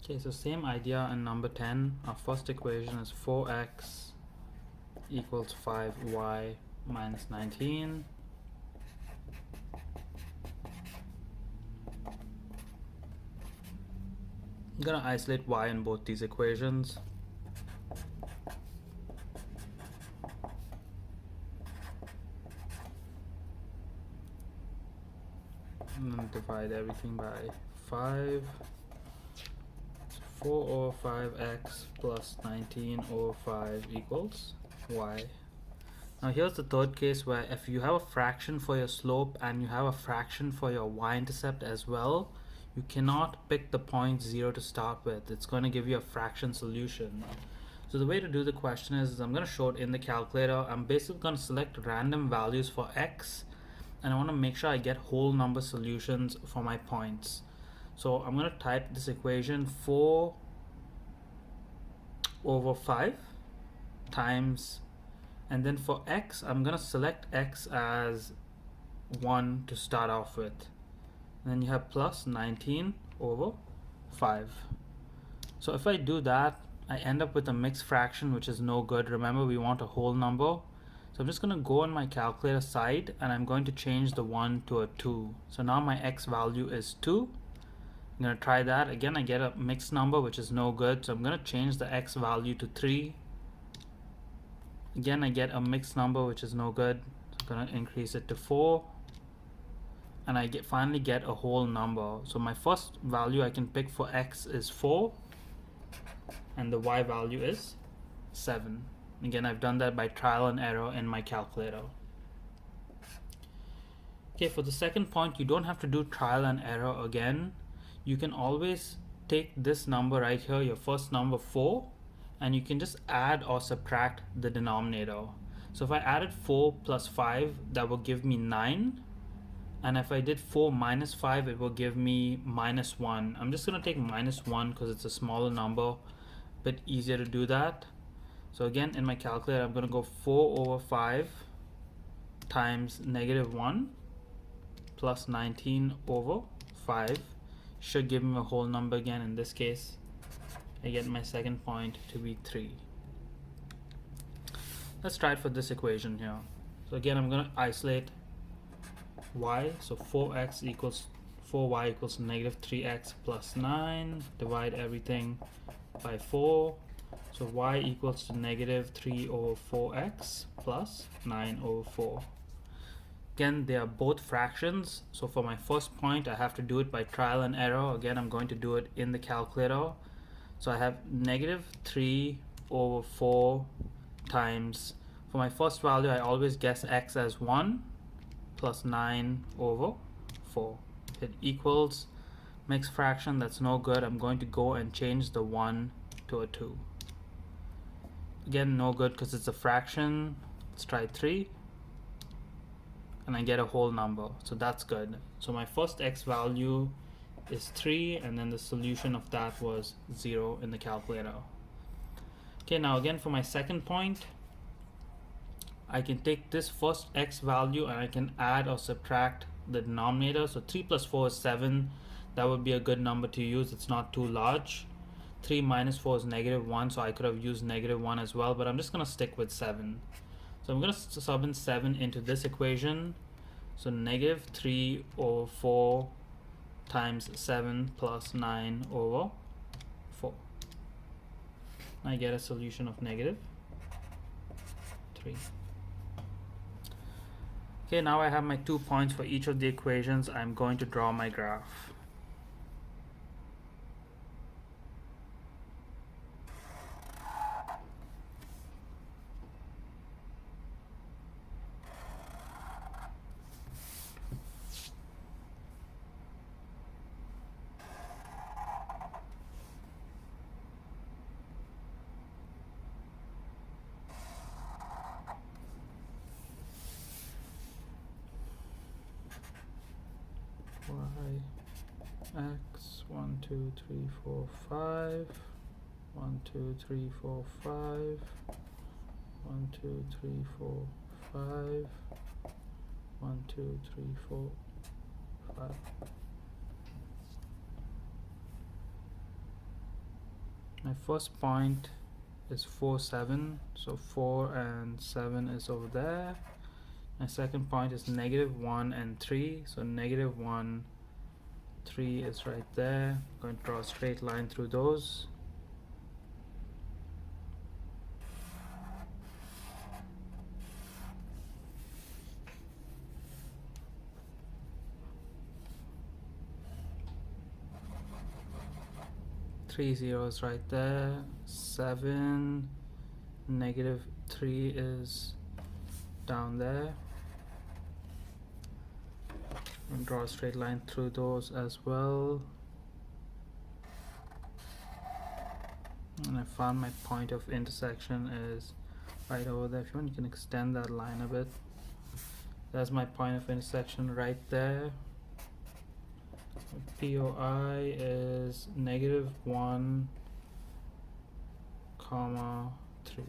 Okay, so same idea in number 10. Our first equation is 4x equals 5y minus 19. I'm going to isolate y in both these equations. And then divide everything by 5. 4 over 5x plus 19 over 5 equals y. Now here's the third case where if you have a fraction for your slope and you have a fraction for your y-intercept as well, you cannot pick the point 0 to start with. It's going to give you a fraction solution. So the way to do the question is I'm going to show it in the calculator. I'm basically going to select random values for x, and I want to make sure I get whole number solutions for my points. So I'm going to type this equation 4 over 5 times, and then for x, I'm going to select x as 1 to start off with. And then you have plus 19 over 5. So if I do that, I end up with a mixed fraction, which is no good. Remember, we want a whole number. So I'm just going to go on my calculator side, and I'm going to change the 1 to a 2. So now my x value is 2. I'm going to try that. Again, I get a mixed number, which is no good. So I'm going to change the x value to 3. Again, I get a mixed number, which is no good. So I'm going to increase it to 4. And I finally get a whole number. So my first value I can pick for x is 4. And the y value is 7. Again, I've done that by trial and error in my calculator. Okay, for the second point, you don't have to do trial and error again. You can always take this number right here, your first number 4, and you can just add or subtract the denominator. So if I added 4 plus 5, that will give me 9. And if I did 4 minus 5, it will give me minus 1. I'm just going to take minus 1 because it's a smaller number, a bit easier to do that. So again, in my calculator, I'm going to go 4 over 5 times negative 1 plus 19 over 5. Should give me a whole number again. In this case, I get my second point to be 3. Let's try it for this equation here. So again, I'm going to isolate y. So 4y equals negative 3x plus 9. Divide everything by 4. So y equals to negative 3 over 4x plus 9 over 4. Again, they are both fractions. So for my first point, I have to do it by trial and error. Again, I'm going to do it in the calculator. So I have negative 3 over 4 times, for my first value, I always guess x as 1 plus 9 over 4. It equals mixed fraction. That's no good. I'm going to go and change the 1 to a 2. Again, no good because it's a fraction. Let's try 3. And I get a whole number. So that's good. So my first x value is 3, and then the solution of that was 0 in the calculator. Okay, now again for my second point, I can take this first x value and I can add or subtract the denominator. So 3 plus 4 is 7. That would be a good number to use. It's not too large. 3 minus 4 is negative 1, so I could have used negative 1 as well, but I'm just going to stick with 7. So I'm going to sub in 7 into this equation. So negative 3 over 4 times 7 plus 9 over 4. I get a solution of negative 3. Okay, now I have my 2 points for each of the equations. I'm going to draw my graph. X 1 2 3 4 5 1 2 3 4 5 1 2 3 4 5 1 2 3 4 5. My first point is 4, 7, so 4 and 7 is over there. My second point is negative 1 and 3, so negative 1, 3 is right there. I'm going to draw a straight line through those. Three zeros right there. 7, negative 3 is down there. And draw a straight line through those as well. And I found my point of intersection is right over there. If you want, you can extend that line a bit. That's my point of intersection right there. POI is negative 1, comma 3.